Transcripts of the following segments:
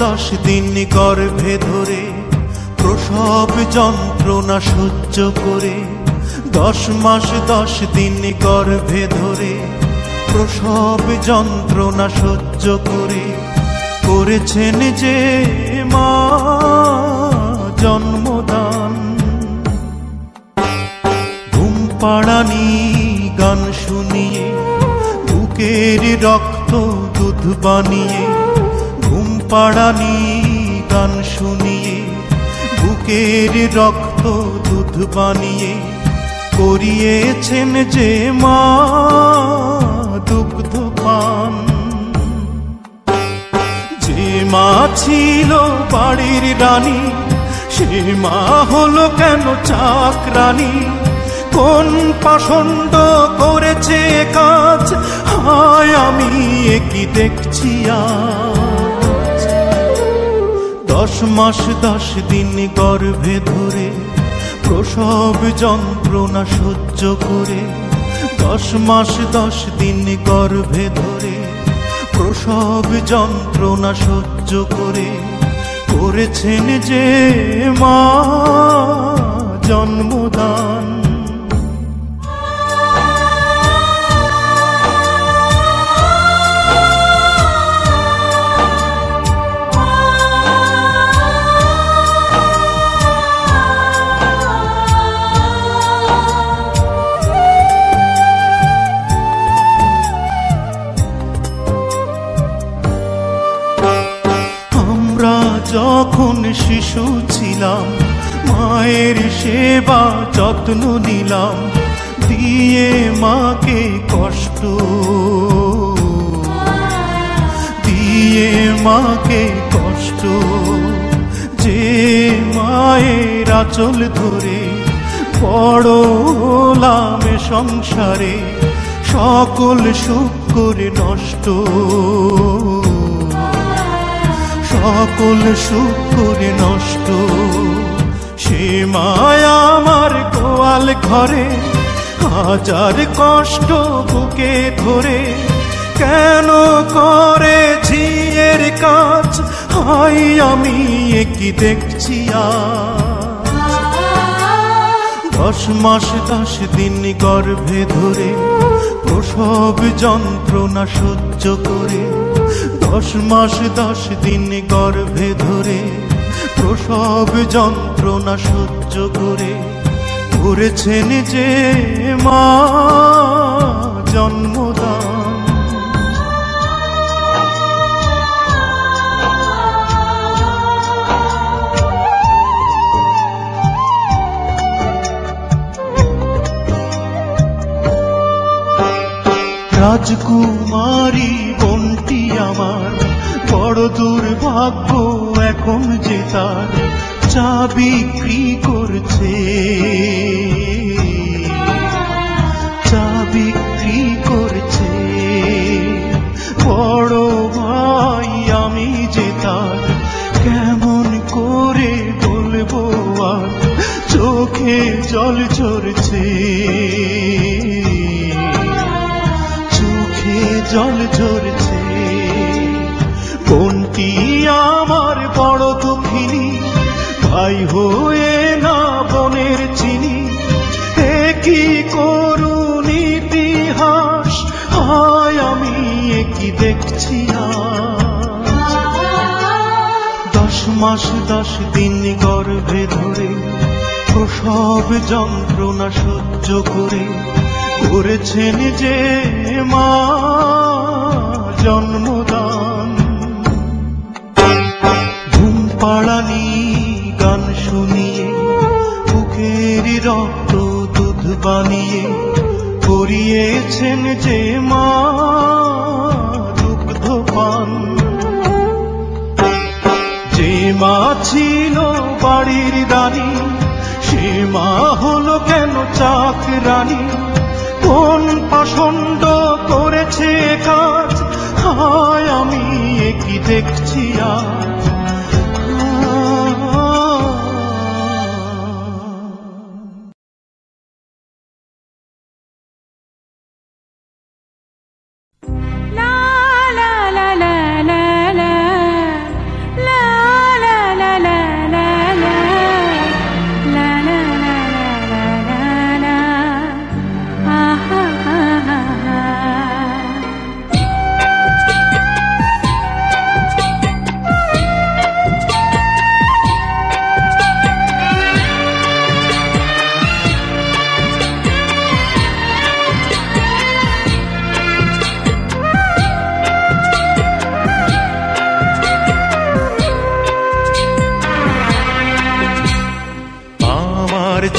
10 দিন গর্ভে ধরে প্রসব যন্ত্রণা সহ্য করে, 10 মাস 10 দিন গর্ভে ধরে প্রসব যন্ত্রণা সহ্য করে করেছেন যে মা জন্মদান। ঘুম পাড়ানি গান শুনিয়ে বুকের রক্ত দুধ বানিয়ে, ঘুম পাড়ানি গান শুনিয়ে বুকের রক্ত দুধ বানিয়ে করিয়েছেন যে মা দুগ্ধ পান। যে মা ছিল বাড়ির রানী, সে মা হলো কেন চাকরানী? কোন পাষণ্ড করেছে কাজ, হায় আমি কি দেখছি আজ। 10 মাস 10 দিন গর্ভে ধরে প্রসব যন্ত্রণা সহ্য করে, 10 মাস 10 দিন গর্ভে ধরে প্রসব যন্ত্রণা সহ্য করে করেছেন যে মা জন্মদান। যখন শিশু ছিলাম মায়ের সেবা যত্ন নিলাম, দিয়ে মাকে কষ্ট, দিয়ে মাকে কষ্ট। যে মায়ের আঁচল ধরে বড় হলাম সংসারে, সকল সুখ করে নষ্ট, সকল সুখ করে নষ্ট। সে মায়া আমার গোয়াল ঘরে হাজার কষ্ট বুকে ধরে কেন করে ঝিয়ের কাজ, হাই আমি কি দেখছি আজ। 10 মাস 10 দিন গর্ভে ধরে প্রসব যন্ত্রণা সহ্য করে, 10 মাস 10 দিন গর্ভে ধরে প্রসব যন্ত্রণা সহ্য করে করেছেন যে মা জন্মদান। রাজকুমারী বোনটি আমার বড় দুর্ভাগ্য এখন যে তার চা বিক্রি করছে, চা বিক্রি করছে। বড় ভাই আমি যে তার কেমন করে বলবো আর, চোখে জল ঝরছে, জল ঝরছে। বোনটি আমার বড় দুঃখিনী, ভাই হয়ে না বোনের চিনি, কি করুন ইতিহাস, হায় আমি কি দেখছি আজ। 10 মাস 10 দিন গর্ভে ধরে প্রসব যন্ত্রণা সহ্য করে করেছেন যে মা জন্মদান। ঘুম পাড়ানি গান শুনিয়ে বুকের রক্ত দুধ বানিয়ে করিয়েছেন যে মা দুগ্ধ পান। যে মা ছিল বাড়ির রানী, সে মা হলো কেন চাকরানী? কোন পাষণ্ড করেছে কাজ, হায় আমি কি দেখছি আজ। La la la la la la la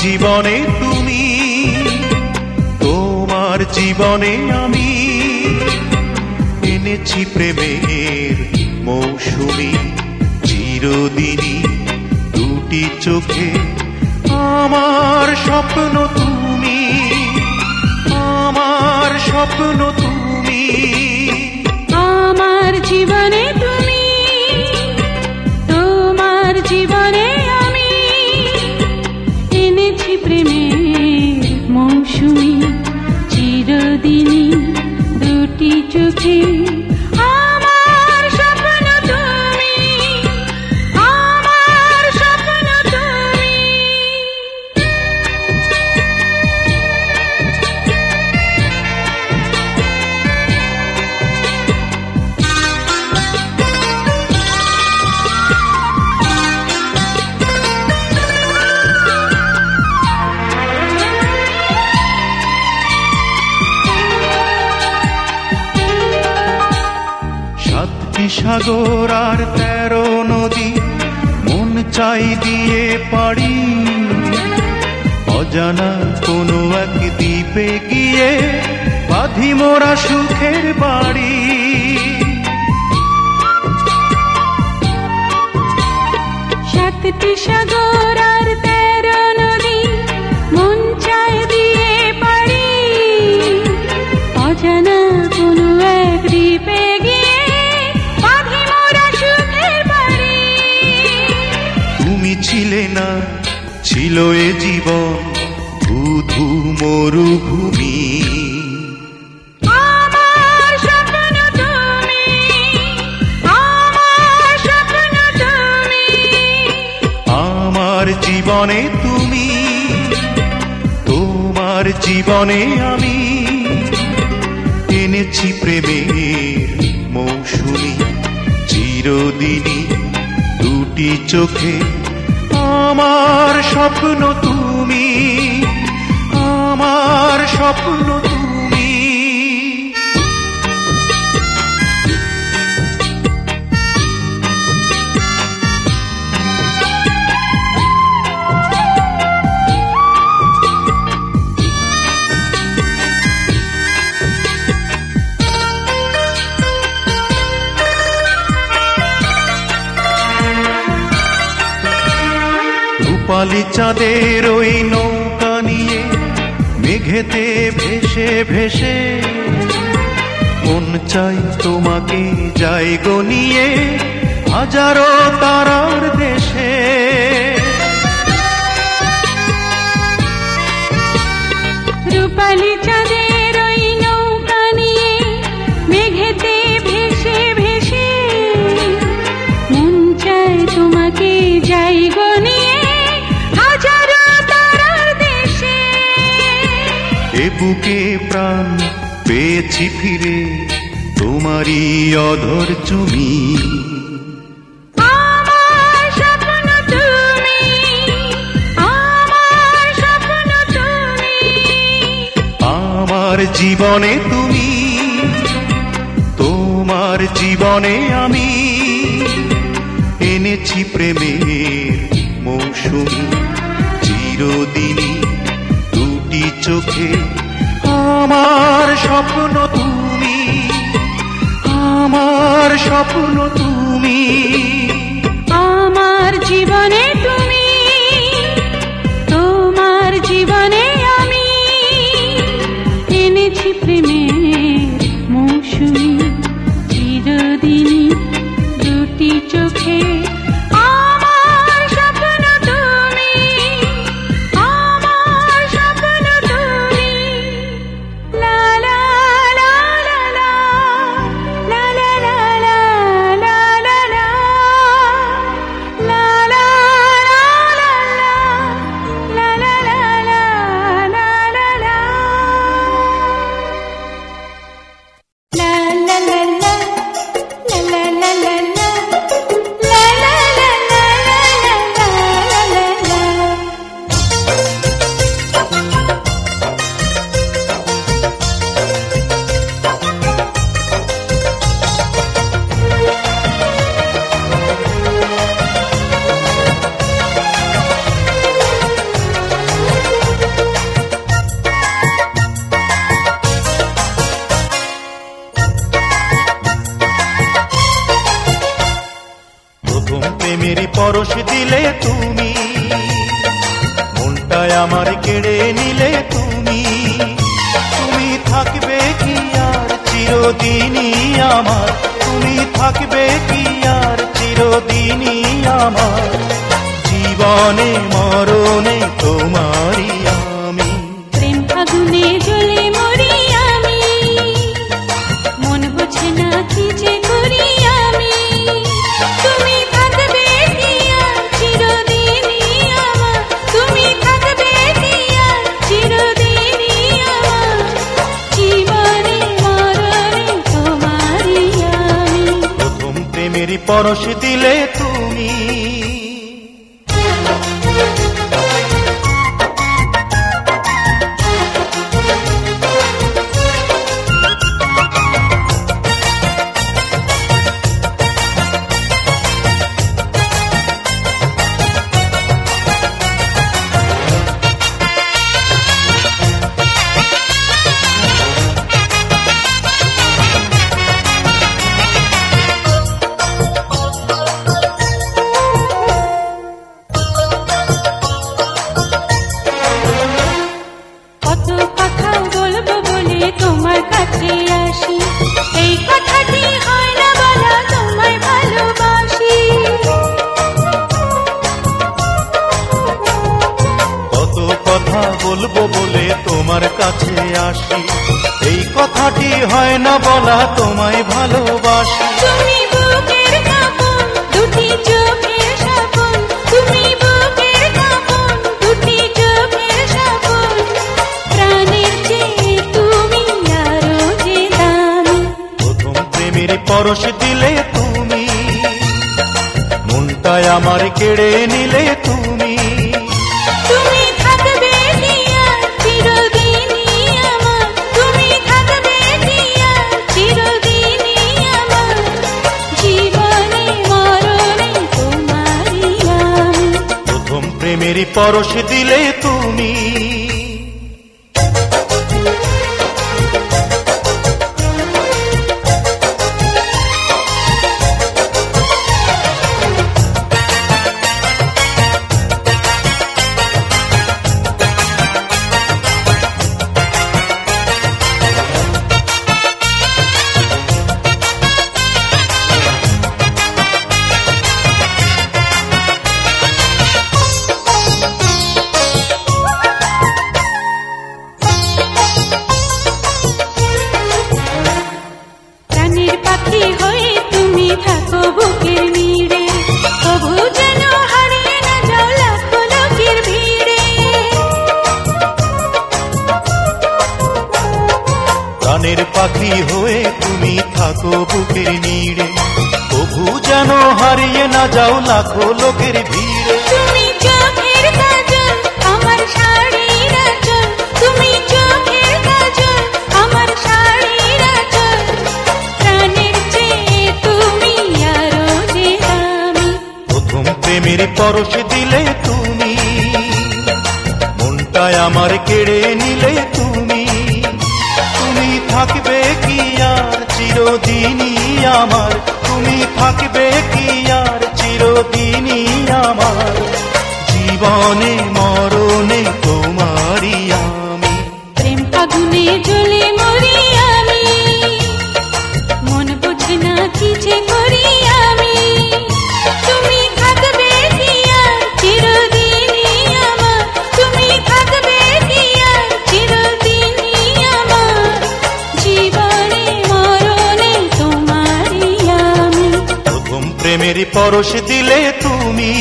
জীবনে তুমি, তোমার জীবনে আমি এনেছি প্রেমের মৌসুমি চিরদিনই দুটি চোখে। আমার স্বপ্ন তুমি, আমার স্বপ্ন তুমি, আমার জীবনে তুমি, তোমার জীবনে আমি এনেছি প্রেমের মৌসুমি চিরদিনই দুটি চোখে। আমার স্বপ্ন তুমি, আমার স্বপ্ন তুমি। সাতটি সাগর আর 13 নদী মন চাই দিয়ে পারি, অজানা কোনো এক দ্বীপে গিয়ে বাঁধি মোরা সুখের বাড়ি। সাতটি সাগর আর 13 নদী মন চায় দিয়ে পারি, অজানা কোনো এক দ্বীপে গিয়ে বাঁধি মোরা সুখের বাড়ি। তুমি ছিলে না, ছিল এ জীবন ধূ মরুভূমি। আমার স্বপ্ন তুমি, আমার স্বপ্ন তুমি, আমার জীবনে তুমি, তোমার জীবনে আমি এনেছি প্রেমের মৌসুমি চিরদিনই দুটি চোখে। আমার স্বপ্ন তুমি, আমার স্বপ্ন তুমি। রূপালি চাঁদের ওই নৌকা নিয়ে মেঘেতে ভেসে ভেসে মন চাই তোমাকে যাই গো নিয়ে হাজারো তারার দেশে। রূপালি চাঁদের ওই নৌকা নিয়ে মেঘেতে ভেসে ভেসে মন চায় তোমাকে যাই গো নিয়ে হাজারো তারার দেশে। এ বুকে প্রাণ পেয়েছি ফিরে তোমারই অধর চুমি। আমার স্বপ্ন তুমি, আমার স্বপ্ন তুমি, আমার জীবনে তুমি, তোমার জীবনে আমি এনেছি প্রেমের মৌসুমি চিরদিনই দুটি চোখে। আমার স্বপ্ন তুমি, আমার স্বপ্ন তুমি, আমার জীবনে তুমি, তোমার জীবনে আমি এনেছি প্রেমের মৌসুমি চিরদিনই দুটি চোখে। আমার স্বপ্ন তুমি, আমার স্বপ্ন তুমি। লা লা লা লা লা, লা লা লা লা, লা লা লা, লা লা লা। পরশ দিলে তুমি, মনটায় আমার কেড়ে নিলে তুমি। তুমি থাকবে কি আর চিরদিনই আমার, তুমি থাকবে কি আর চিরদিনই আমার, জীবনে মরণে তোমারই আমি। প্রেম ফাগুনে জ্বলে মরি আমি, মন বোঝে না কি যে করি আমি। তুমি থাকবে কি আর চিরদিনই আমার, তুমি থাকবে কি আর চিরদিনই আমার, জীবনে মরণে তোমারই আমি। প্রথম প্রেমের পরশ দিলে তুমি। কত কথা বলবো বলে তোমার কাছে আসি, এই কথাটি হয় না বলা তোমায় ভালোবাসি। কত কথা বলবো বলে তোমার কাছে আসি, এই কথাটি হয় না বলা তোমায় ভালোবাসি। তুমি বুকের কাঁপন, দুটি চোখের স্বপন, তুমি বুকের কাঁপন, দুটি চোখের স্বপন, প্রাণের চেয়ে তুমি আরো যে দামি। প্রথম প্রেমের পরশ দিলে তুমি, মনটায় আমার কেড়ে নিলে তুমি। তুমি থাকবে কি আর চিরদিনই আমার, তুমি থাকবে কি আর চিরদিনই আমার, জীবনে মরণে তোমারই আমি। প্রথম প্রেমের পরশ দিলে তুমি। প্রাণের পাখি হয়ে তুমি থাকো বুকের নীড়ে, তবু যেন হারিয়ে না যাও লাখো লোকের ভিড়ে। প্রাণের পাখি হয়ে তুমি থাকো বুকের নীড়ে, তবু যেন হারিয়ে না যাও লাখো লোকের ভিড়ে। তুমি চোখের কাজল আমার শাড়ির আঁচল, তুমি চোখের কাজল আমার শাড়ির আঁচল, প্রাণের চেয়ে তুমি আরো যে দামি। প্রথম প্রেমের পরশ দিলে তুমি, মনটায় আমার কেড়ে নিলে তুমি। তুমি থাকবে কি আর চিরদিনই আমার, তুমি থাকবে কি আর চিরদিনই আমার, জীবনে মরণে তোমারই আমি। প্রেম ফাগুনে জ্বলে মরি আমি, মন বোঝে না কি যে করি আমি। তুমি থাকবে কি আর চিরদিনই আমার, তুমি থাকবে কি আর চিরদিনই আমার, জীবনে মরণে তোমারই আমি। প্রথম প্রেমের পরশ দিলে তুমি।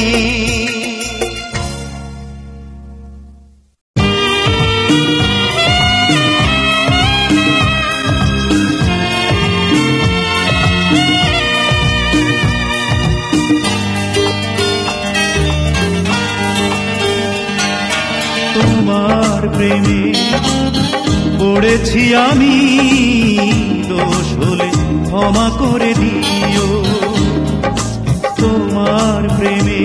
তোমার প্রেমে পড়েছি আমি, দোষ হলে ক্ষমা করে দিও। তোমার প্রেমে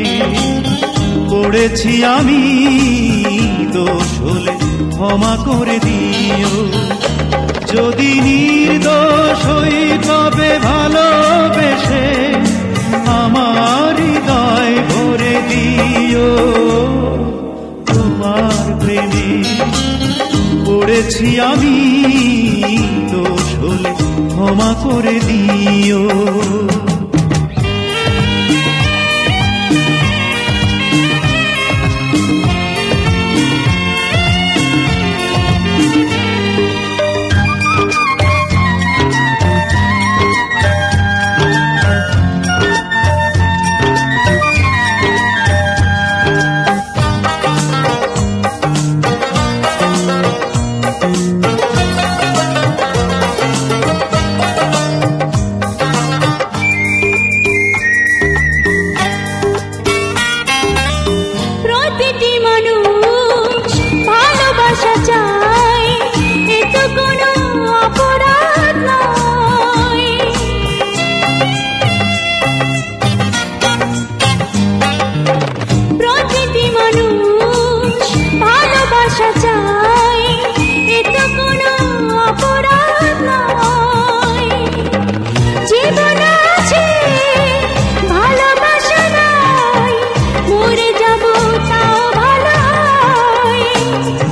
পড়েছি আমি, দোষ হলে ক্ষমা করে দিও। যদি নির্দোষ হই তবে ভালোবেসে আমার হৃদয় ভরে তোমার প্রেমে পড়েছি আমি, দোষ হলে ক্ষমা করে দিও।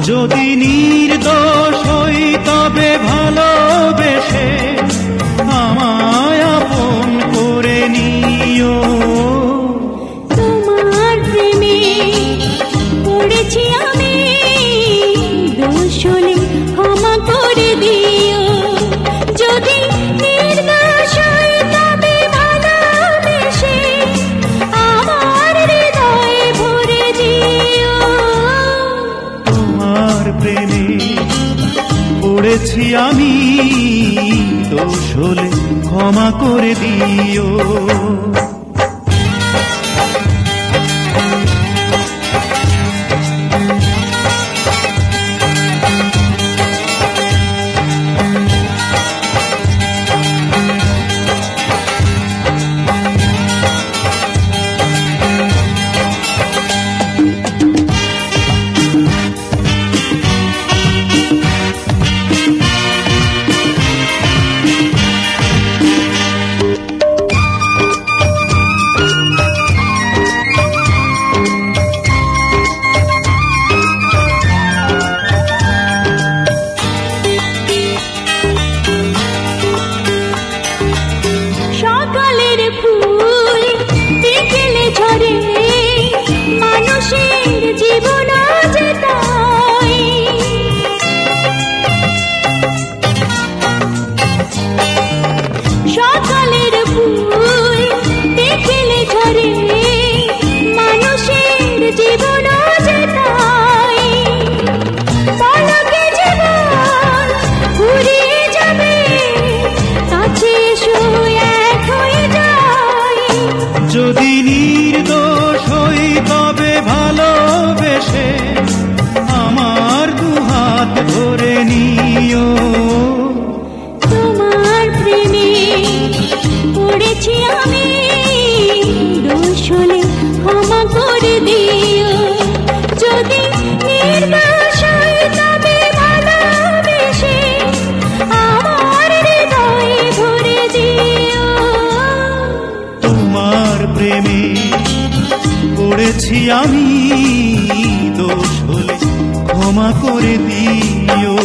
যদি নির্দোষ হই তবে ভালোবেসে আমায় আপন করে নিও। তোমার প্রেমে পড়েছি আমি, দোষ হলে ক্ষমা করে দিও। যদি নির্দোষ হই তবে ভালোবেসে আমার হৃদয়ে ভরে দিও। তোমার প্রেমে পড়েছি আমি, দোষ হলে ক্ষমা করে দিও। যদি নির্দোষ হই তবে ভালোবেসে আমার দুহাত ধরে নিও। তোমার প্রেমে পড়েছি আমি, দোষ হলে ক্ষমা করে দিও। যদি নির্দোষ হই তবে ভালোবেসে আমার হৃদয়ে ভরে দিও। তোমার প্রেমে পড়েছি আমি, দোষ হলে ক্ষমা করে দিও।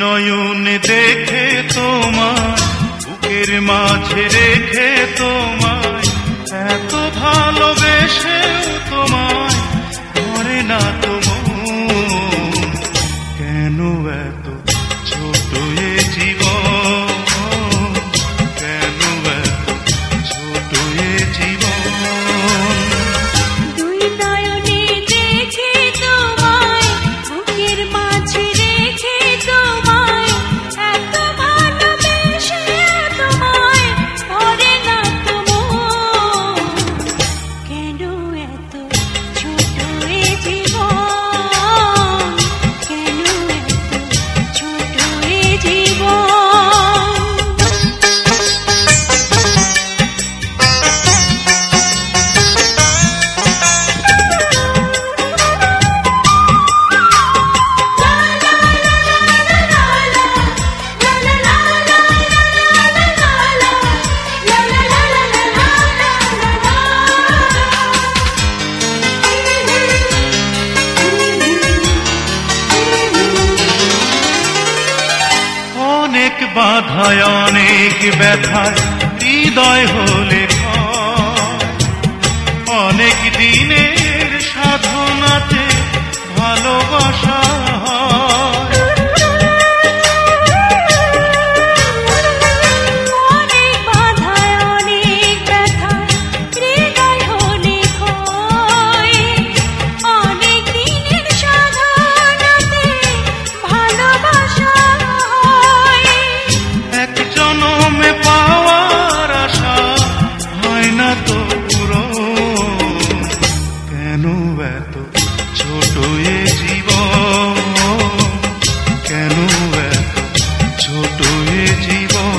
নয়নে দেখে তোমার বুকের মাঝে রেখে তোমায় এত ভালোবেসেও তোমায় করে না তো মন। কেন এত ছোট এ জীবন, কেন এত ছোট এ জীবন। দুই নয়নে দেখে তোমায় বুকের মাঝে রেখে তোমায় বাধায় অনেক ব্যথায় হৃদয় হলে ক্ষয়, অনেক দিনের সাধনাতে ভালোবাসা হয়। অনেক বাধায় অনেক ব্যথায় হৃদয় হলে ক্ষয়, অনেক দিনের সাধনাতে ভালোবাসা হয়। এক জনমে পাওয়ার আশা হয় না তো পুরো, কেন এত ছোট এ জীবন, কেন এত ছোট এ জীবন।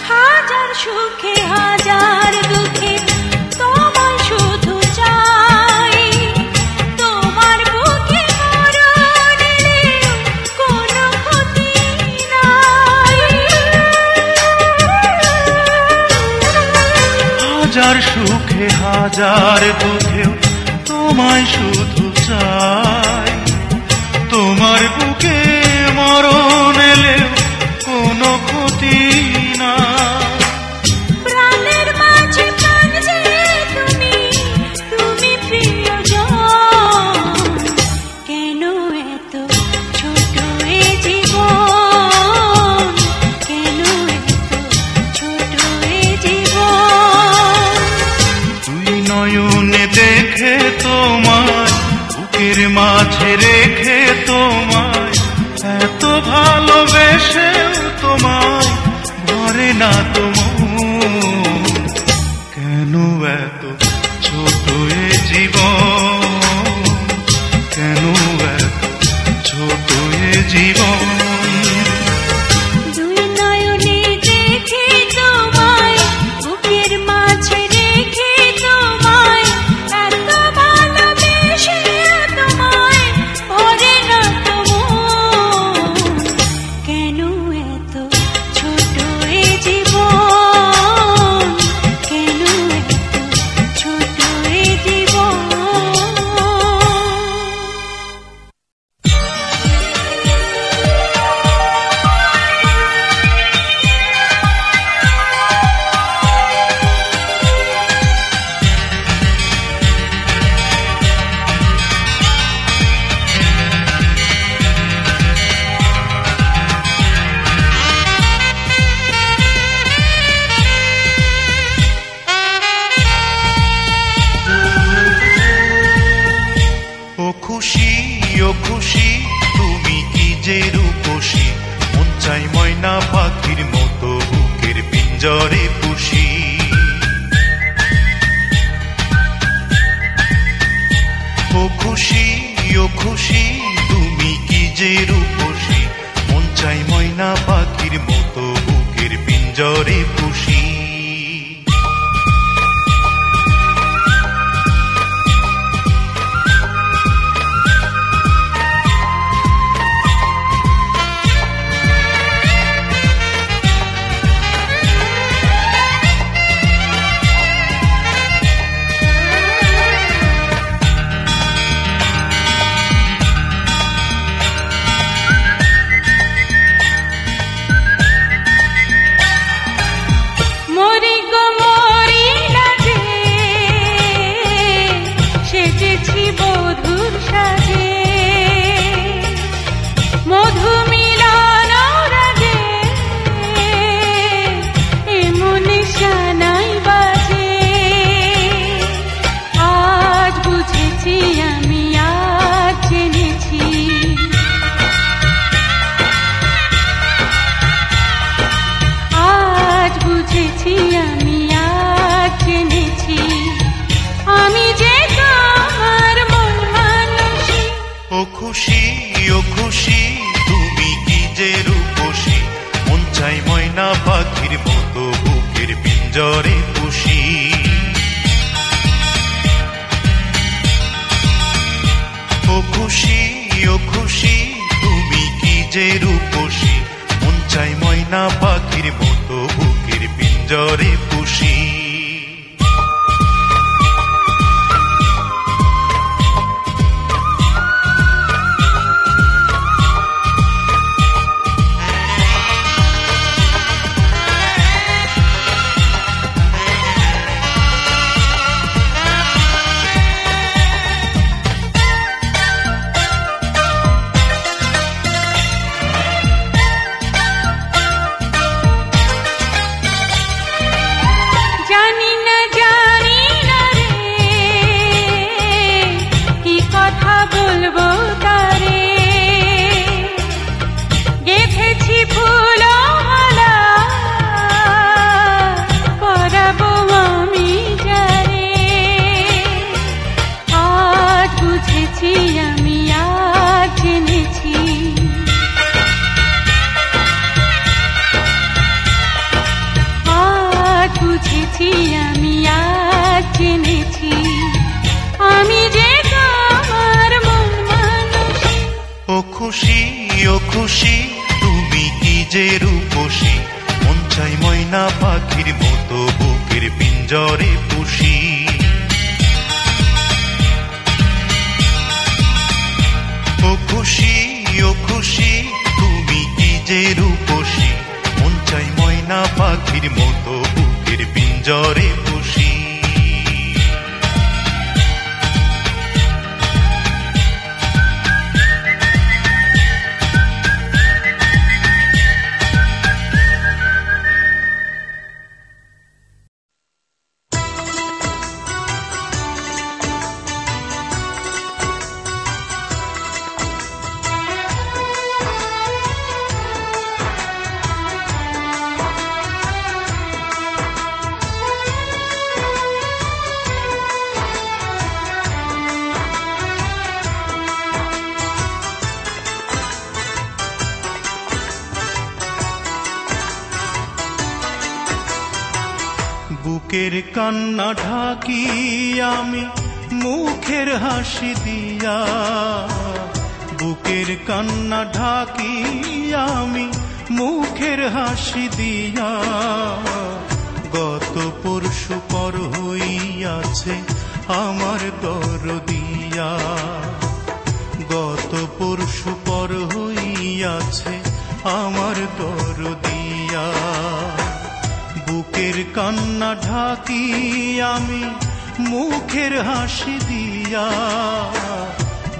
হাজার সুখে হাজার দুঃখে তোমায় শুধু চাই, তোমার বুকে মরণ এলেও কোনো ক্ষতি নাই। হাজার সুখে হাজার দুঃখেও তোমায় শুধু চাই, তোমার বুকে মরণ এলেও কোনো ক্ষতি না। প্রাণের মাঝে প্রাণ যে তুমি, তুমি প্রিয়জন, কেন এত ছোট এ জীবন, কেন এত ছোট এ জীবন। দুই নয়নে দেখে তোমায়, বুকের মাঝে রেখে তোমায়, এত ভালোবেসেও তোমায় ভরে না তো মন, কেন এত ছোট এ জীবন, কেন এত ছোট এ জীবন। দুই নয়নে দেখে তোমায়, বুকের মাঝে রেখে তোমায়, এত ভালোবেসে তোমায় ভরে না তো মন, কেন এত ছোট এ জীবন, কেন এত ছোট এ জীবন। ও খুশি, ও খুশি, তুমি কি যে রূপসী, মন চাই ময়না পাখির মতো বুকের পিঞ্জরে পুষি। ও খুশি, ও খুশি, তুমি কি যে রূপসী, মন চাই ময়না পাখির মতো বুকের পিঞ্জরে পুষি। পিঞ্জরে পুষি। ও খুশি ও খুশি তুমি কি যে রূপসী, মন চাই ময়না পাখির মতো বুকের পিঞ্জরে পুষি। খুশি ও খুশি তুমি কি যে রূপসী, মন চাই ময়না পাখির মতো বুকের পিঞ্জরে পুষি। ও খুশি ও খুশি তুমি কি যে রূপসী, মন চাই ময়না পাখির মতো বুকের পিঞ্জরে পুষি। বুকের কান্না ঢাকি আমি মুখের হাসি দিয়া, বুকের কান্না ঢাকি আমি মুখের হাসি দিয়া। গত পরশু পর হইয়াছে আমার দরদিয়া, গত পরশু পর হইয়াছে আমার দরদিয়া। বুকের কান্না ঢাকি আমি মুখের হাসি দিয়া,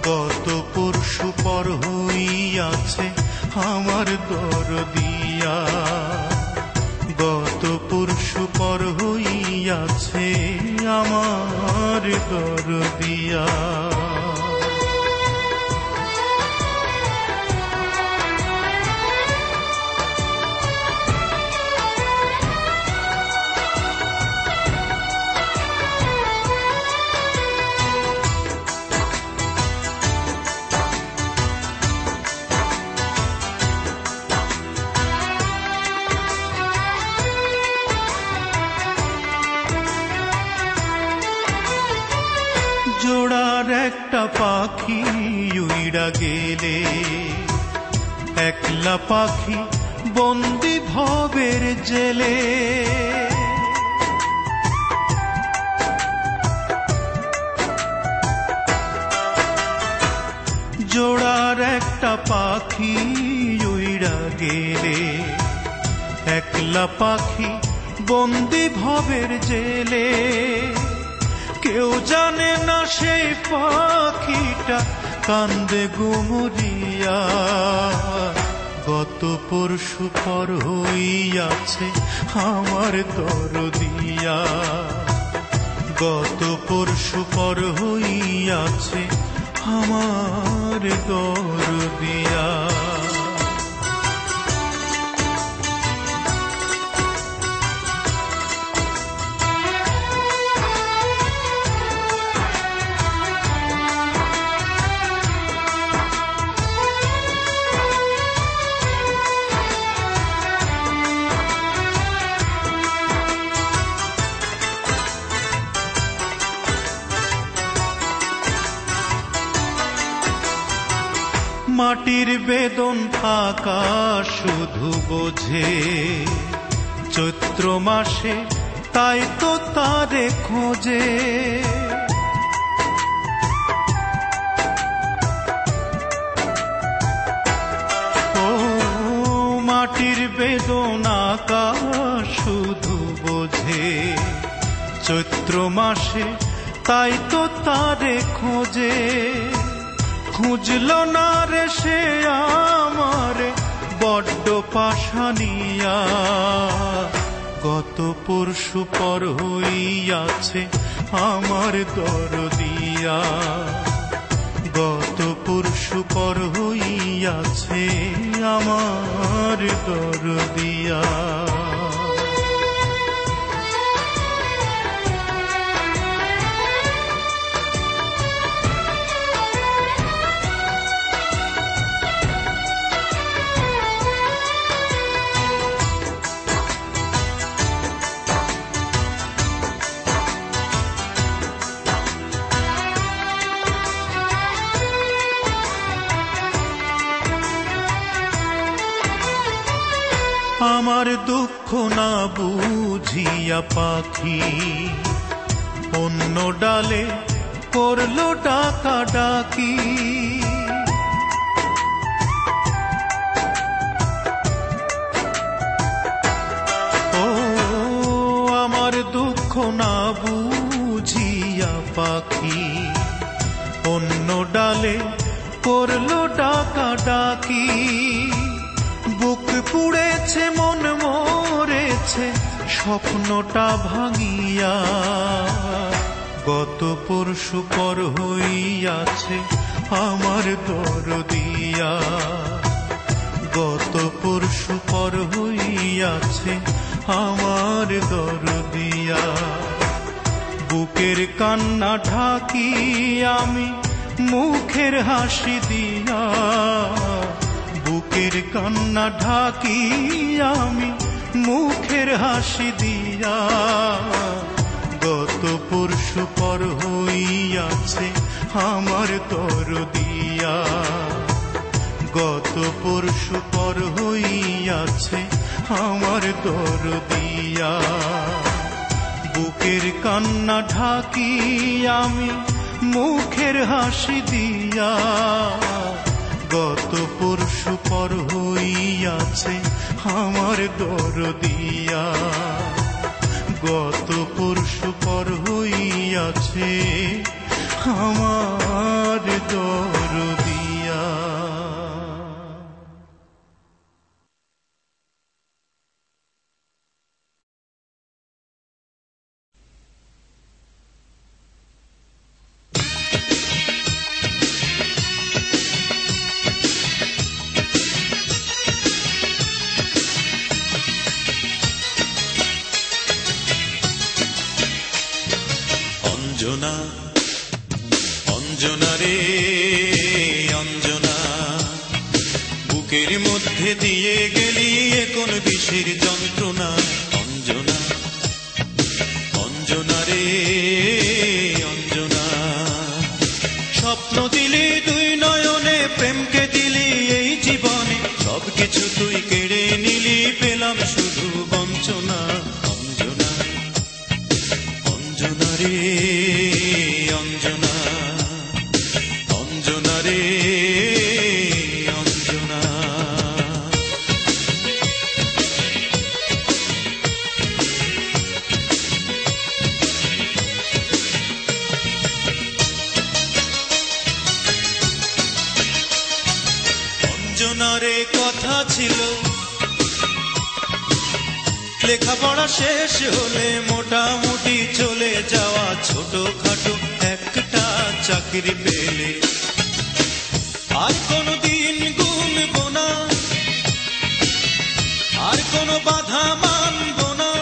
গত পরশু পর হইয়াছে আমার দরদিয়া, গত পরশু পর হইয়াছে আমার দরদিয়া। জোড়ার একটা পাখি উইড়া গেলে, একলা পাখি বন্দি ভবের জেলে। জোড়ার একটা পাখি উইড়া গেলে, একলা পাখি বন্দি ভবের জেলে। কেউ জানে না সেই পাখিটা কান্দে গুমরিয়া, গত পরশু পর হইয়াছে আমার দরদিয়া, গত পরশু পর হইয়াছে আমার দরদিয়া। মাটির বেদন আকাশ শুধু বোঝে চৈত্র মাসে, তাই তো তারে খোঁজে। ও মাটির বেদন আকাশ শুধু বোঝে চৈত্র মাসে, তাই তো তারে খোঁজে। খুঁজল না রে সে আমারে বড্ড পাশানিয়া, গত পরশু পর হইয়াছে আমার দরদিয়া, গত পরশু পর হইয়াছে আমার দরদিয়া। আমার দুঃখ না বুঝিয়া পাখি অন্য ডালে করলো ডাকা ডাকি। ও আমার দুঃখ না বুঝিয়া পাখি অন্য ডালে করলো ডাকা ডাকি। বুক পুড়েছে মন মরেছে স্বপ্নটা ভাঙিয়া, গত পরশু পর হইয়াছে আমার দরদিয়া, গত পরশু পর হইয়াছে আমার দরদিয়া। বুকের কান্না ঢাকি আমি মুখের হাসি দিয়া, বুকের কান্না ঢাকি আমি মুখের হাসি দিয়া, গত পরশু পর হইয়াছে আমার দরদিয়া, গত পরশু পর হইয়াছে আমার দরদিয়া। বুকের কান্না ঢাকি আমি মুখের হাসি দিয়া, গত পরশু পর হইয়াছে আমার দরদিয়া, গত পরশু পর হইয়াছে আমার দরদিয়া। অঞ্জনা অঞ্জনা রে অঞ্জনা, বুকের মধ্যে দিয়ে গেলি কোন বিষের যন্ত্রণা। অঞ্জনা অঞ্জনা রে অঞ্জনা, স্বপ্ন দিলি দুই নয়নে, প্রেমকে দিলি এই জীবনে, সবকিছু তুই কেড়ে নিলি, পেলাম শুধু বঞ্চনা। অঞ্জনা অঞ্জনা রে অঞ্জনা, অঞ্জনা রে অঞ্জনা। অঞ্জনা রে কথা ছিল, লেখাপড়া শেষ হলে মোটামুটি চলে যাওয়া, ছোটখাটো একটা চাকরি পেলে আর কোনদিন গুনবো না, আর কোনো বাধা মানব না,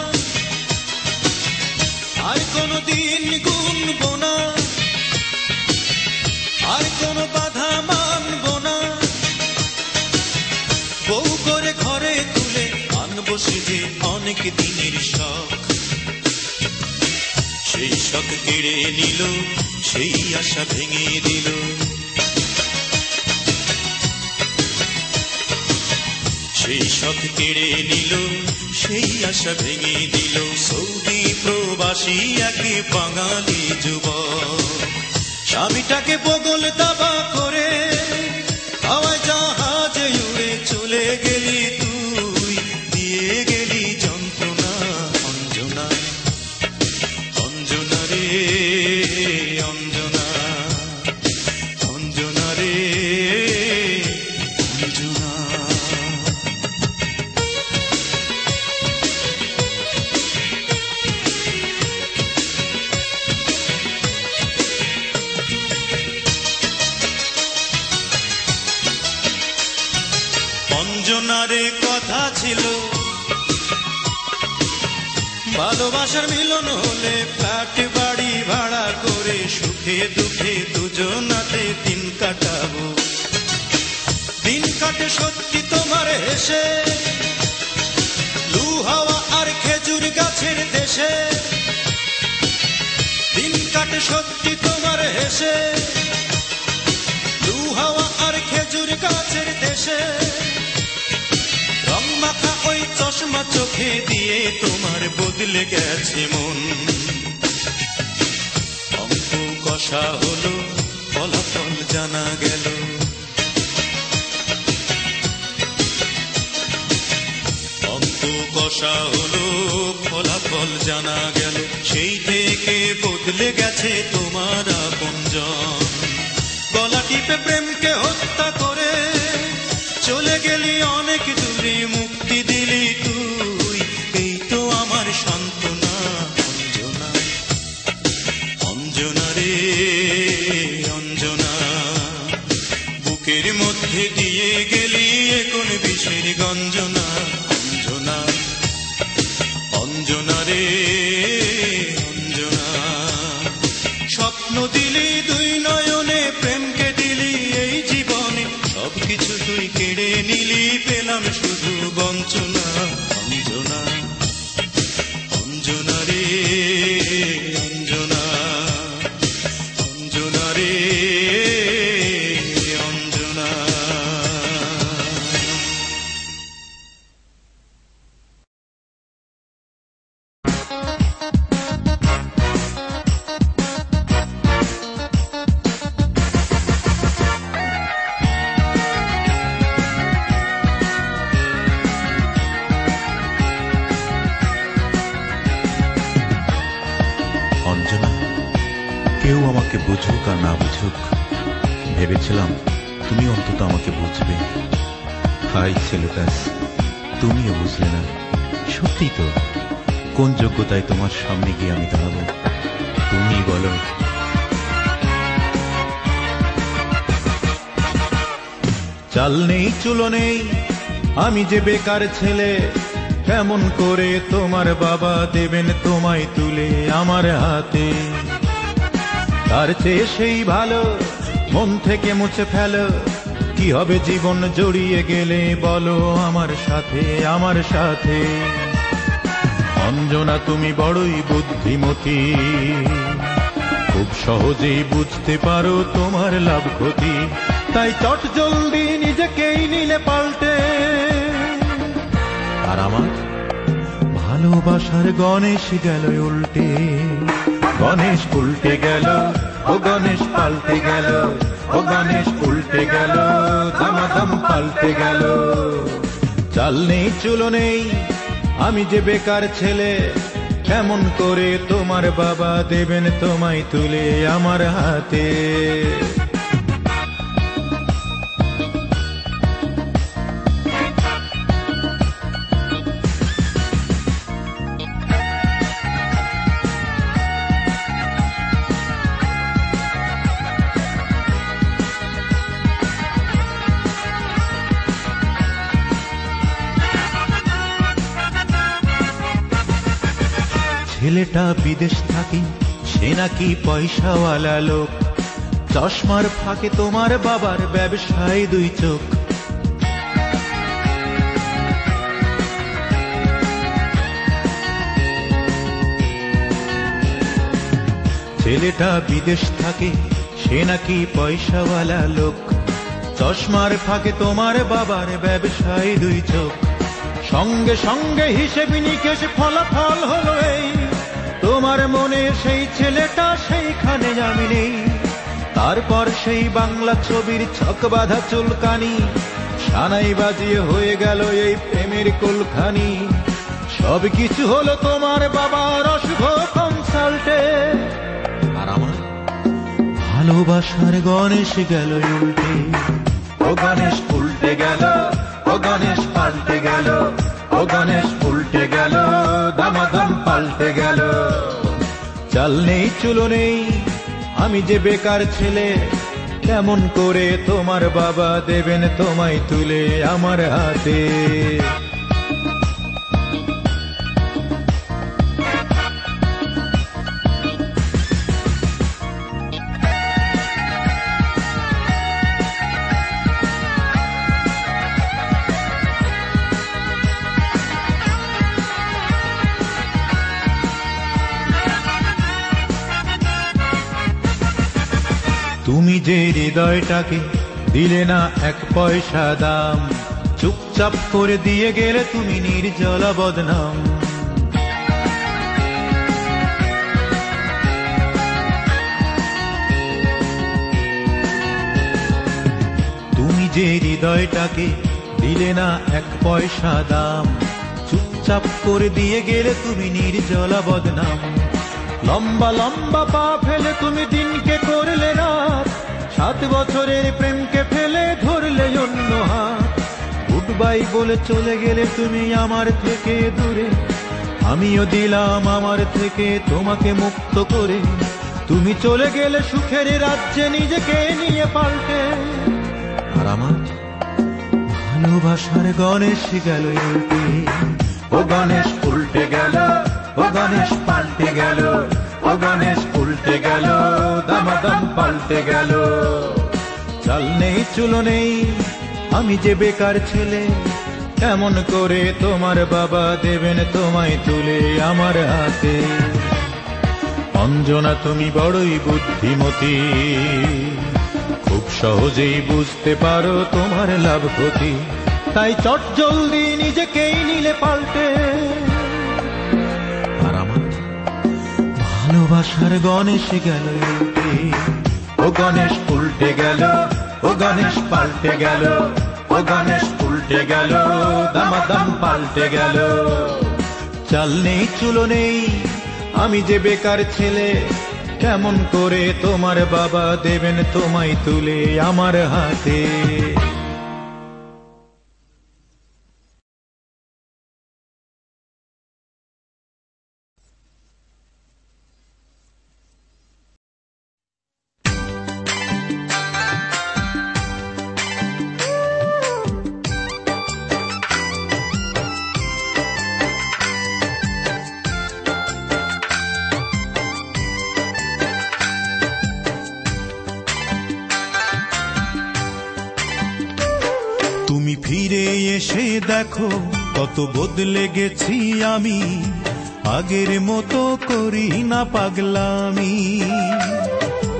আর কোনদিন গুনবো না, আর কোনো বাধা মানব না। বউ করে ঘরে তুলে আনবো সেজে অনেক দিনের শখ, সেই শখ কেড়ে নিল, সেই আশা ভেঙে দিল। সেই শখ কেড়ে নিল, সেই আশা ভেঙে দিল সৌদি প্রবাসী একে বাঙালি যুবক। স্বামীটাকে বগল দাবা করে হাওয়ায় জাহাজে উড়ে চলে গেলি তুই, দিয়ে গেলি যন্ত্রণা অঞ্জনা, অঞ্জনা রে অঞ্জনা, অঞ্জনা রে অঞ্জনা। অঞ্জনারে কথা ছিল ভালোবাসার মিলন হলে ফ্ল্যাট বাড়ি ভাড়া করে সুখে দুঃখে দুজনাতে দিন কাটাবো। দিন কাটে সত্যি তোমার হেসে লু হাওয়া আর খেজুর গাছের দেশে, দিন কাটে সত্যি তোমার হেসে লু হাওয়া আর খেজুর গাছের দেশে। রং মাখা ওই চশমা চোখে দিয়ে তোমার বদলে গেছে মন। অঙ্ক কষা হলো ফলাফল জানা গেল, অঙ্ক কষা হলো ফলাফল জানা গেল। সেই থেকে বদলে গেছে তোমার আপনজন। গলা টিপে প্রেমকে হত্যা করে চলে গেলি অনেক দূরে, মুক্তি দিলি তুই, এই তো আমার সান্ত্বনা অঞ্জনা, অঞ্জনা রে অঞ্জনা। বুকের মধ্যে দিয়ে গেলি কোন বিষের গঞ্জনা অঞ্জনা, অঞ্জনা রে অঞ্জনা। স্বপ্ন দিলি দুই নয়নে, প্রেমকে দিলি এই জীবনে, সবকিছু তুই কেড়ে নিলি, পেলাম শুধু বঞ্চনা অঞ্জনা, অঞ্জনা রে অঞ্জনা, অঞ্জনা রে অঞ্জনা। অঞ্জনা, কেউ আমাকে বুঝুক আর না বুঝুক, ভেবেছিলাম তুমি অন্তত আমাকে বুঝবে। হাই ছেলেটাস, তুমিও বুঝলে না। সত্যি তো, কোন যোগ্যতায় তোমার সামনে গিয়ে আমি দাঁড়াবো তুমি বলো। চাল নেই চুলো নেই, আমি যে বেকার ছেলে, কেমন করে তোমার বাবা দেবেন তোমায় তুলে আমার হাতে। তার চেয়ে সেই ভালো মন থেকে মুছে ফেলো, কি হবে জীবন জড়িয়ে গেলে বলো আমার সাথে, আমার সাথে। অঞ্জনা তুমি বড়ই বুদ্ধিমতী, খুব সহজেই বুঝতে পারো তোমার লাভ ক্ষতি, তাই চট জলদি নিজেকেই নিলে পাল্টে। আর আমার ভালোবাসার গণেশ গেল উল্টে, গণেশ উল্টে গেল, ও গণেশ পাল্টে গেল, ও গণেশ উল্টে গেল, দামাদাম পাল্টে গেল। চাল নেই চুলো নেই, আমি যে বেকার ছেলে, কেমন করে তোমার বাবা দেবেন তোমায় তুলে আমার হাতে। ছেলেটা বিদেশ থাকে, সে নাকি পয়সাওয়ালা লোক, চশমার ফাঁকে তোমার বাবার ব্যবসায় দুই চোখ। ছেলেটা বিদেশ থাকে, সে নাকি পয়সাওয়ালা লোক, চশমার ফাঁকে তোমার বাবার ব্যবসায়ী দুই চোখ, সঙ্গে সঙ্গে হিসেব নিকেশ ফলাফল হলো এই, তোমার মনে সেই ছেলেটা সেইখানে আমি নেই। তারপর সেই বাংলা ছবির ছক বাঁধা চুলকানি, সানাই বাজিয়ে হয়ে গেল এই প্রেমের কুলখানি। সবকিছু হলো তোমার বাবার অশুভ কনসাল্টে, আর আমার ভালোবাসার গণেশ গেল উল্টে। ও গণেশ উল্টে গেল, ও গণেশ পাল্টে গেল, ও গণেশ উল্টে গেল, দামাদাম পাল্টে গেল। চাল নেই চুলো নেই, আমি যে বেকার ছেলে, কেমন করে তোমার বাবা দেবেন তোমায় তুলে আমার হাতে। তুমি যে হৃদয়টাকে দিলে না এক পয়সা দাম, চুপচাপ করে দিয়ে গেলে তুমি নির্জলা বদনাম। তুমি যে হৃদয়টাকে দিলে না এক পয়সা দাম, চুপচাপ করে দিয়ে গেলে তুমি নির্জলা বদনাম। লম্বা লম্বা পা ফেলে তুমি দিনকে করলে রাত, 7 বছরের প্রেমকে ফেলে ধরলে অন্য হাত। গুড বাই বলে চলে গেলে তুমি আমার থেকে দূরে, আমিও দিলাম আমার থেকে তোমাকে মুক্ত করে। তুমি চলে গেলে সুখের রাজ্যে নিজেকে নিয়ে পাল্টে, আর আমার ভালোবাসার গণেশ গেল উল্টে। ও গণেশ উল্টে গেল, ও গণেশ পাল্টে গেল, ও গণেশ উল্টে গেল, দামাদাম পাল্টে গেল। চাল নেই চুলো নেই, আমি যে বেকার ছেলে, কেমন করে তোমার বাবা দেবেন তোমায় তুলে আমার হাতে। অঞ্জনা তুমি বড়ই বুদ্ধিমতী, খুব সহজেই বুঝতে পারো তোমার লাভ ক্ষতি, তাই চট জলদি নিজেকেই নিলে পাল্টে। আর আমার ভালোবাসার গণেশ গেল উল্টে। ও গণেশ উল্টে গেল, ও গণেশ পাল্টে গেল, ও গণেশ উল্টে গেল, দামাদাম পাল্টে গেল। চাল নেই চুলো নেই, আমি যে বেকার ছেলে, কেমন করে তোমার বাবা দেবেন তোমায় তুলে আমার হাতে। তুমি ফিরে এসে দেখো কত বদলে গেছি আমি, আগের মতো করি না পাগলামি।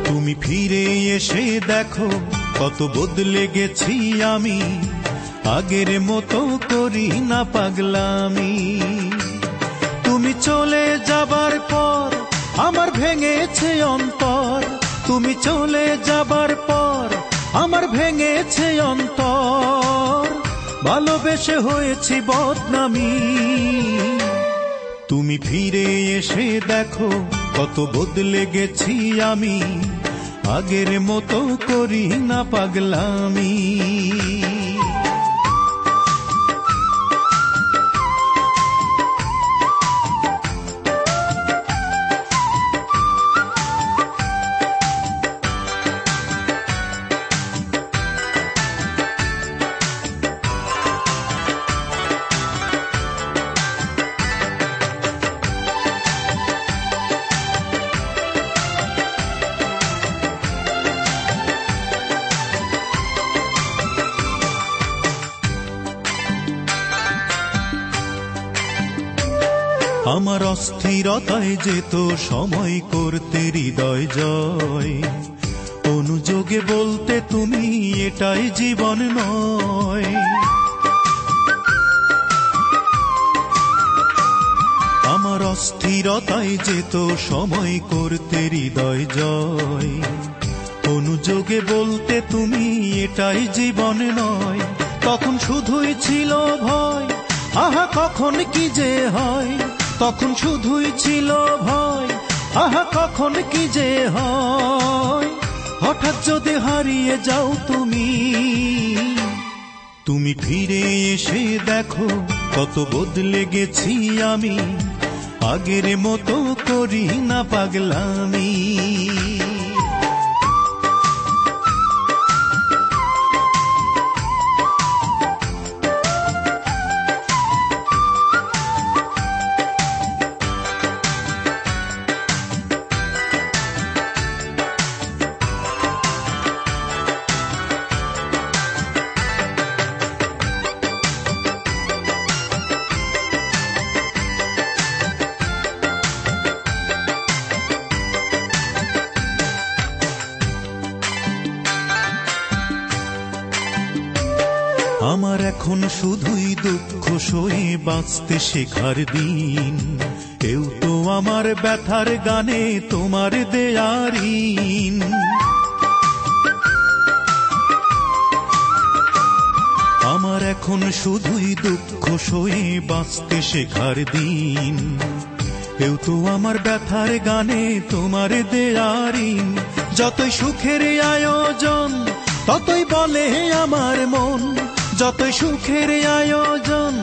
তুমি ফিরে এসে দেখো কত বদলে গেছি আমি, আগের মতো করি না পাগলামি। তুমি চলে যাবার পর আমার ভেঙেছে অন্তর, তুমি চলে যাবার পর আমার ভেঙেছে অন্তর, ভালোবেসে হয়েছি বদনামি। তুমি ফিরে এসে দেখো কত বদলে গেছি আমি, আগের মতো করি না পাগলামি। আমার অস্থিরতায় যেত সময় করতে হৃদয় জয়, অনুযোগে বলতে তুমি এটাই জীবন নয়। আমার অস্থিরতায় যেত সময় করতে হৃদয় জয়। অনুযোগে বলতে তুমি এটাই জীবন নয়। তখন শুধুই ছিল ভয়, আহা কখন কি যে হয়। তখন শুধুই ছিল ভয়, আহা কখন কি যে হয়। হঠাৎ যদি হারিয়ে যাও তুমি, তুমি ফিরে এসে দেখো কত বদলে গেছি আমি। আগের মতো করি না পাগলামি। আমার এখন শুধুই দুঃখ সয়ে বাঁচতে শেখার দিন। কেউ তো আমার ব্যথার গানে তোমার দেয়ার ঋণ। আমার এখন শুধুই দুঃখ সয়ে বাঁচতে শেখার দিন। কেউ তো আমার ব্যথার গানে তোমার দেয়ার ঋণ। যতই সুখের আয়োজন ততই বলে আমার মন। যতই সুখের আয়োজন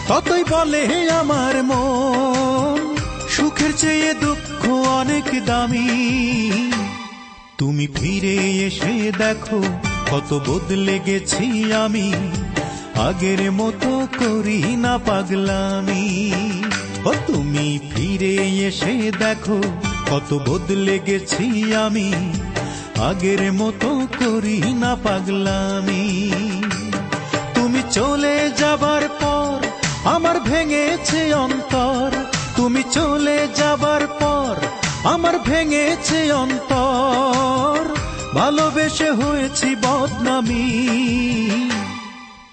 ততই বলে আমার মন। সুখের চেয়ে দুঃখ অনেক দামি। তুমি ফিরে এসে দেখো কত বদলে গেছি আমি। আগের মতো করি না পাগলামি। ও তুমি ফিরে এসে দেখো কত বদলে গেছি আমি। আগের মতো করি না পাগলামি। তুমি চলে যাবার পর আমার ভেঙেছে অন্তর। তুমি চলে যাবার পর আমার ভেঙেছে অন্তর। ভালোবেসে হয়েছি বদনামি।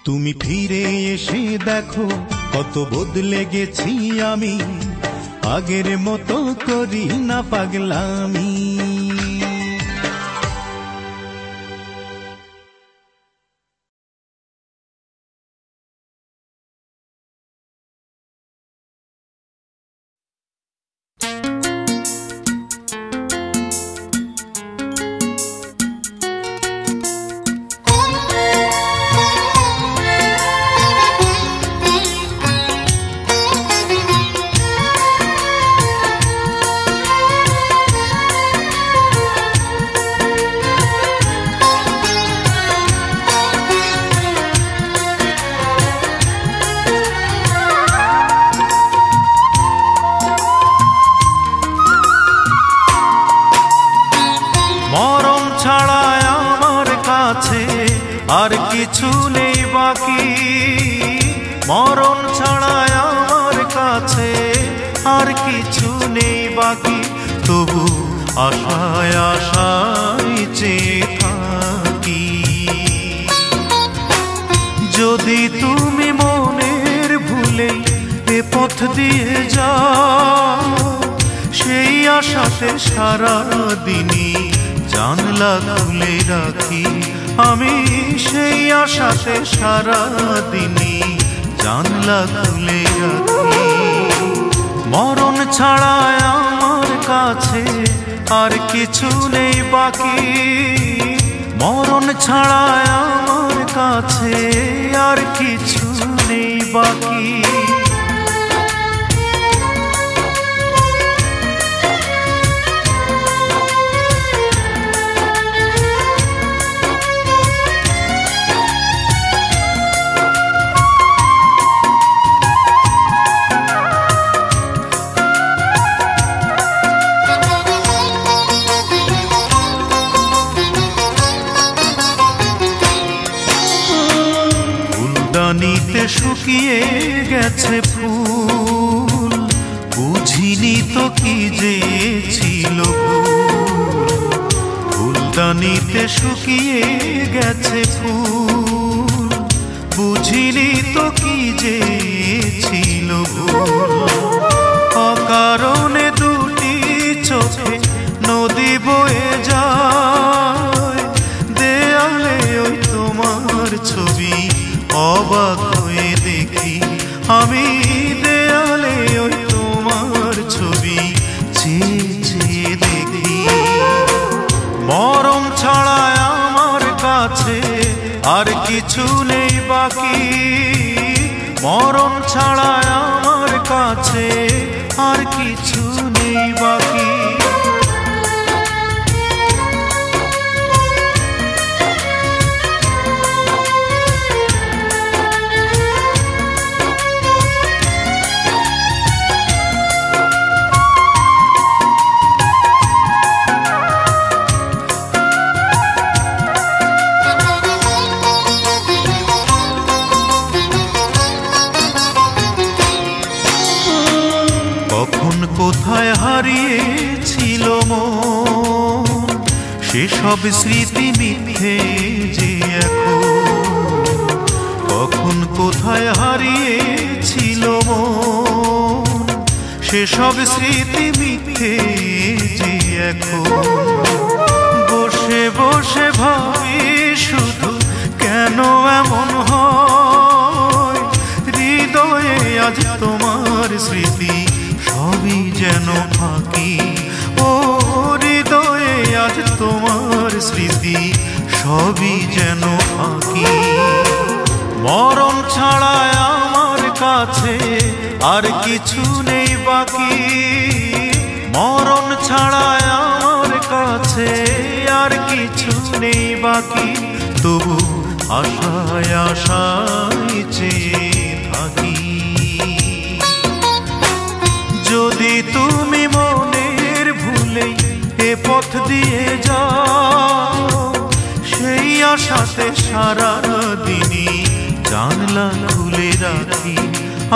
তুমি ফিরে এসে দেখো কত বদলে গেছি আমি। আগের মতো করি না পাগলামি। আর কিছু নেই বাকি। মরণ ছাড়া আমার কাছে আর কিছু নেই বাকি। তবু আশায় আশায় চেয়ে থাকি। যদি তুমি মনের ভুলে এ পথ দিয়ে যাও, সেই আশাতে সারা দিনই জানলা খুলে রাখি। আমি সেই আশাতে সারা দিনই জানলা খুলে রাখি। মরণ ছাড়া আমার কাছে আর কিছু নেই বাকি। মরণ ছাড়া আমার কাছে আর কিছু নেই বাকি। ফুলদানিতে শুকিয়ে গেছে ফুল, বুঝিনি তো কি যে ছিল ভুল। ফুলদানিতে শুকিয়ে গেছে ফুল, বুঝিনি তো কি যে ছিল ভুল। অকারণে দুটি চোখে নদী বয়ে যায়, দেয়ালে ওই তোমার ছবি অবাক হয়ে দেখি আমি, দেয়ালে ওই তোমার ছবি চেয়ে চেয়ে দেখি। মরণ ছাড়া আমার কাছে আর কিছু নেই বাকি, মরণ ছাড়া আমার কাছে আর কিছু নেই বাকি। কোথায় হারিয়েছিল মন, সেসব স্মৃতি মিথ্যে যে এখন। কখন কোথায় হারিয়েছিল মন, সেসব স্মৃতি মিথ্যে যে এখন। বসে বসে ভাবি শুধু কেন এমন হয়, হৃদয়ে আজ তোমার স্মৃতি সবই যেন ফাঁকি। ও হৃদয়ে আজ তোমার স্মৃতি সবই যেন ফাঁকি। মরণ ছাড়া আমার কাছে আর কিছু নেই বাকি, মরণ ছাড়া আমার কাছে আর কিছু নেই বাকি। তবু আশায় আশায় চেয়ে থাকি, যদি তুমি মনের ভুলে এ পথ দিয়ে যাও, সেই আশাতে সারা দিনই জানলা খুলে রাখি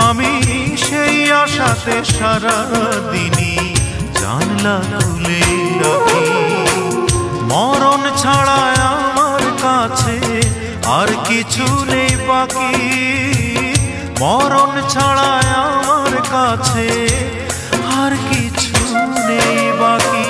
আমি, সেই আশাতে সারা দিনই জানলা খুলে রাখি। মরণ ছাড়া আমার কাছে আর কিছু নেই বাকি, মরণ ছাড়া আমার কাছে আর কিছু নেই বাকি।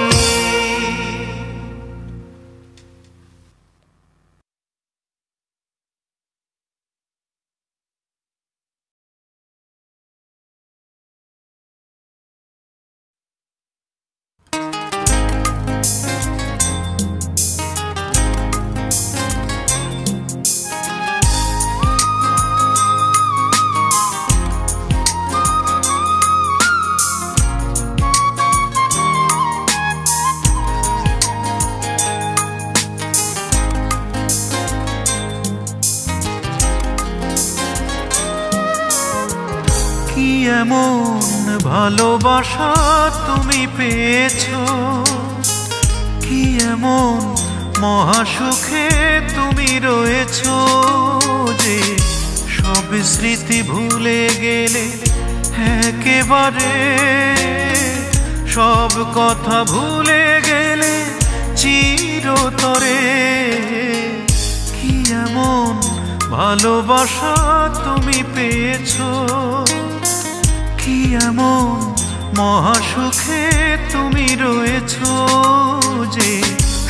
এমন ভালোবাসা তুমি পেয়েছো, কি এমন মহাসুখে তুমি রয়েছো যে সব স্মৃতি ভুলে গেলে একেবারে, সব কথা ভুলে গেলে চিরতরে। কি এমন ভালোবাসা তুমি পেয়েছো, কি এমন মহাসুখে তুমি রয়েছো যে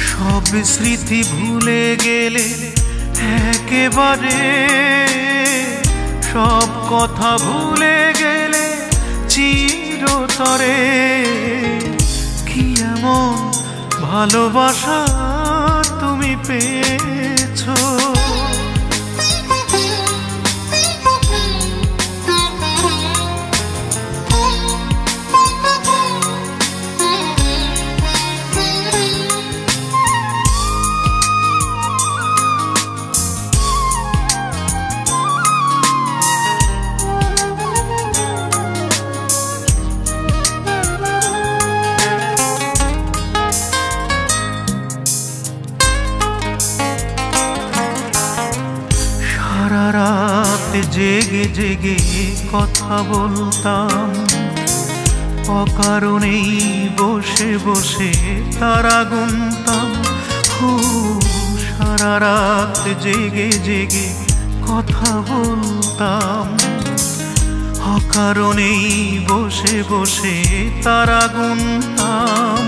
সব স্মৃতি ভুলে গেলে একেবারে, সব কথা ভুলে গেলে চিরতরে। কি এমন ভালোবাসা তুমি পেয়েছো। জেগে জেগে কথা বলতাম, অকারণেই বসে বসে তারা গুনতাম। সারা রাত জেগে জেগে কথা বলতাম, অকারণেই বসে বসে তারা গুনতাম।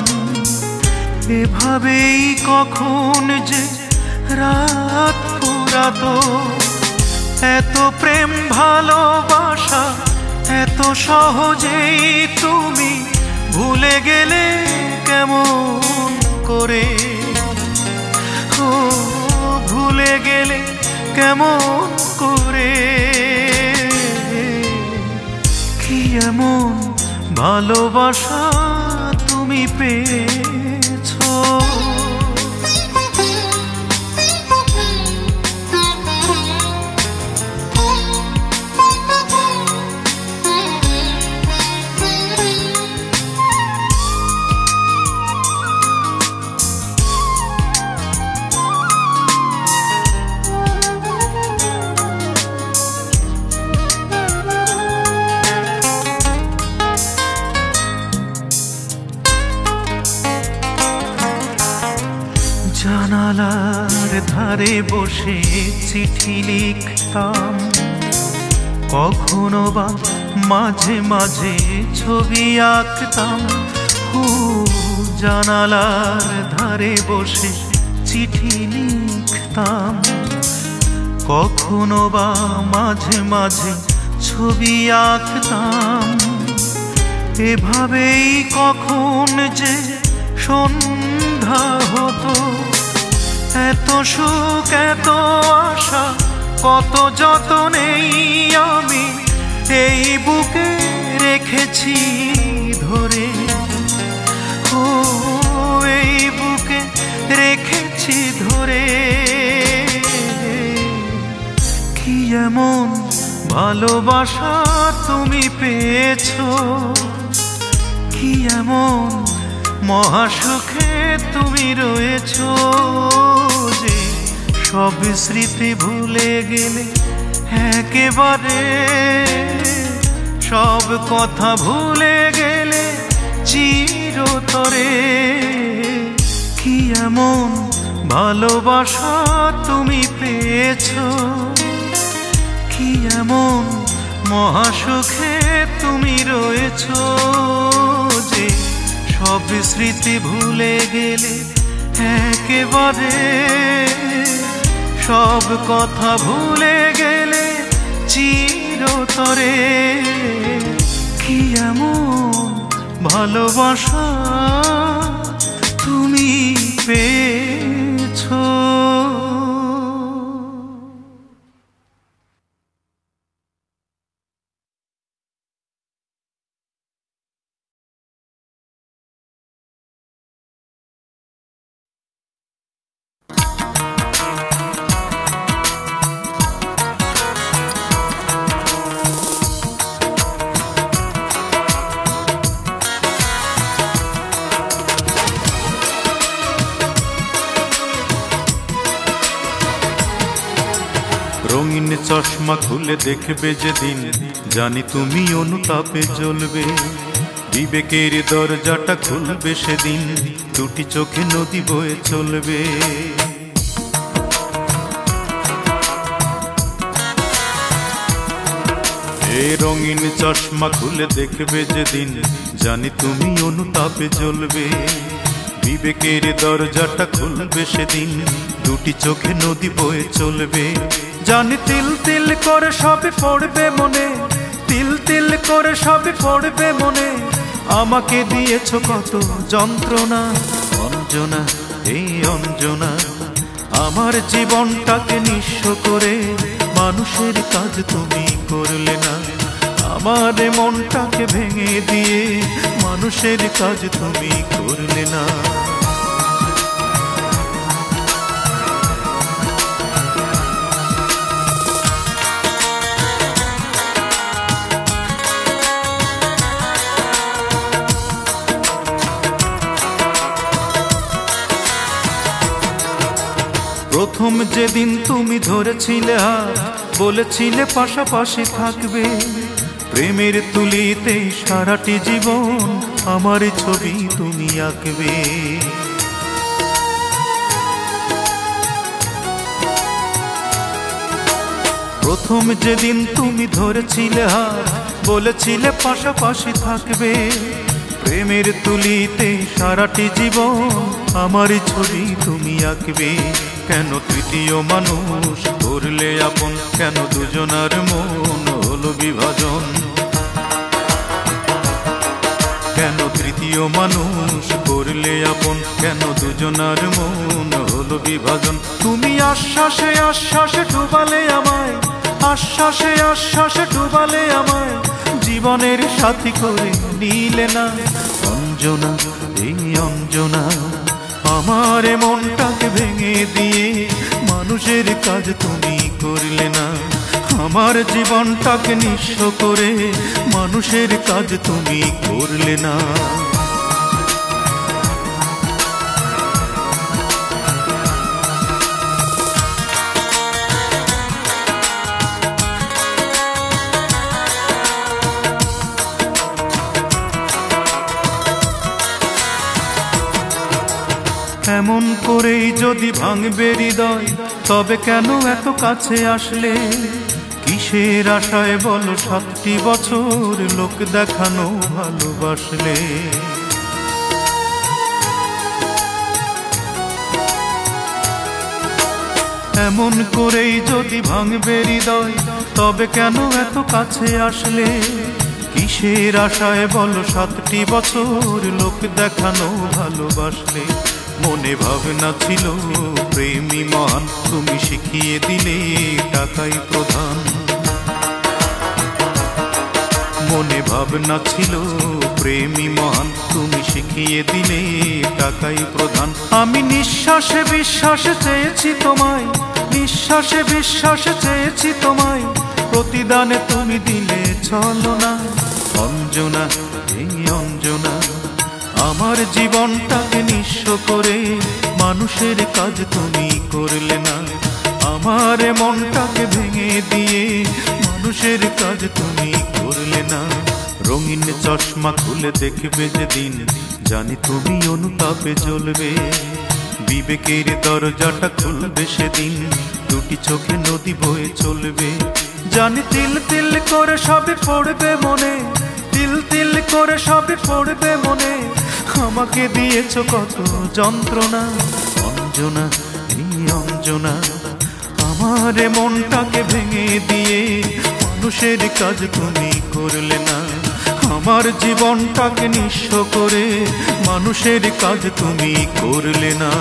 এভাবেই কখন যে রাত পুরাতো, এত প্রেম ভালোবাসা এত সহজেই তুমি ভুলে গেলে কেমন করে, ও ভুলে গেলে কেমন করে। কি এমন ভালোবাসা তুমি পেয়েছো? জানালার ধারে বসে চিঠি লিখতাম, কখনো বা মাঝে মাঝে ছবি আঁকতাম। জানালার ধারে বসে চিঠি লিখতাম, কখনো বা মাঝে মাঝে ছবি আঁকতাম। এভাবেই কখন যে সন্ধ্যা হতো, এত সুখ এত আশা কত যতনেই আমি এই বুকে রেখেছি ধরে, ও এই বুকে রেখেছি ধরে। কি এমন ভালোবাসা তুমি পেয়েছো? কি এমন মহাসুখে তুমি রয়েছো যে সব স্মৃতি ভুলে গেলে একেবারে, সব কথা ভুলে গেলে চিরতরে। কি এমন ভালোবাসা তুমি পেয়েছো? কি এমন মহাসুখে তুমি রয়েছো যে সব স্মৃতি ভুলে গেলে একেবারে, সব কথা ভুলে গেলে চিরতরে। কি এমন ভালোবাসা তুমি পেয়েছো? রঙিন চশমা খুলে দেখবে যেদিন, জানি তুমি অনুতাপে জ্বলবে। বিবেকের দরজাটা খুলবে সেদিন, দুটি চোখে নদী বয়ে চলবে। এ রঙিন চশমা খুলে দেখবে যেদিন, জানি তুমি অনুতাপে জ্বলবে। বিবেকের দরজাটা খুলবে সেদিন, দুটি চোখে নদী বয়ে চলবে। জানি তিল তিল করে সবে পড়বে মনে, তিল তিল করে সবে পড়বে মনে। আমাকে দিয়েছো কত যন্ত্রণা, অঞ্জনা এই অঞ্জনা। আমার জীবনটাকে নিঃস্ব করে মানুষের কাজ তুমি করলে না। আমার মনটাকে ভেঙে দিয়ে মানুষের কাজ তুমি করলে না। প্রথম যেদিন তুমি ধরেছিলে হাত, বলেছিলে পাশাপাশি থাকবে। প্রেমের তুলিতে সারাটি জীবন আমার ছবি তুমি আঁকবে। প্রথম যেদিন তুমি ধরেছিলে হাত, বলেছিলে পাশাপাশি থাকবে, প্রেমের তুলিতে সারাটি জীবন আমারই ছবি তুমি আঁকবে। কেন তৃতীয় মানুষ করলে আপন, কেন দুজনার মন হলো বিভাজন? কেন তৃতীয় মানুষ করলে আপন, কেন দুজনার মন হলো বিভাজন? তুমি আশ্বাসে আশ্বাসে ডুবালে আমায়, আশ্বাসে আশ্বাসে ডুবালে আমায়, জীবনের সাথী করে নিলে না। অঞ্জনা, এই অঞ্জনা, আমার মনটাকে ভেঙে দিয়ে মানুষের কাজ তুমি করলে না। আমার জীবনটাকে নিঃস্ব করে মানুষের কাজ তুমি করলে না। এমন করেই যদি ভাঙবে হৃদয়, তবে কেন এত কাছে আসলে? কিসের আশায় বলো 7টি বছর লোক দেখানো ভালোবাসলে? এমন করেই যদি ভাঙবে হৃদয়, তবে কেন এত কাছে আসলে? কিসের আশায় বলো 7টি বছর লোক দেখানো ভালোবাসলে? মনে ভাবনা ছিল প্রেমী মহান, তুমি শিখিয়ে দিলে টাকাই প্রধান। মনে ভাবনা ছিল প্রেমী মহান, তুমি শিখিয়ে দিলে টাকাই প্রধান। আমি নিঃশ্বাসে বিশ্বাসে চেয়েছি তোমায়, নিঃশ্বাসে বিশ্বাসে চেয়েছি তোমায়, প্রতিদানে তুমি দিলে ছলনা। অঞ্জনা, এই অঞ্জনা, আমার জীবনটাকে নিঃস্ব করে মানুষের কাজ তুমি করলে না। আমার মনটাকে ভেঙে দিয়ে মানুষের কাজ তুমি করলে না। রঙিন চশমা খুলে দেখবে যেদিন, জানি তুমি অনুতাপে জ্বলবে। বিবেকের দরজাটা খুলবে সেদিন, দুটি চোখে নদী বয়ে চলবে। জানি তিল তিল করে সবে পড়বে মনে, তিল তিল করে সবে পড়বে মনে, আমাকে দিয়েছ কত যন্ত্রণা। অঞ্জনা, এই অঞ্জনা, আমার মনটাকে ভেঙে দিয়ে মানুষের কাজ তুমি করলে না। আমার জীবনটাকে নিঃস্ব করে মানুষের কাজ তুমি করলে না।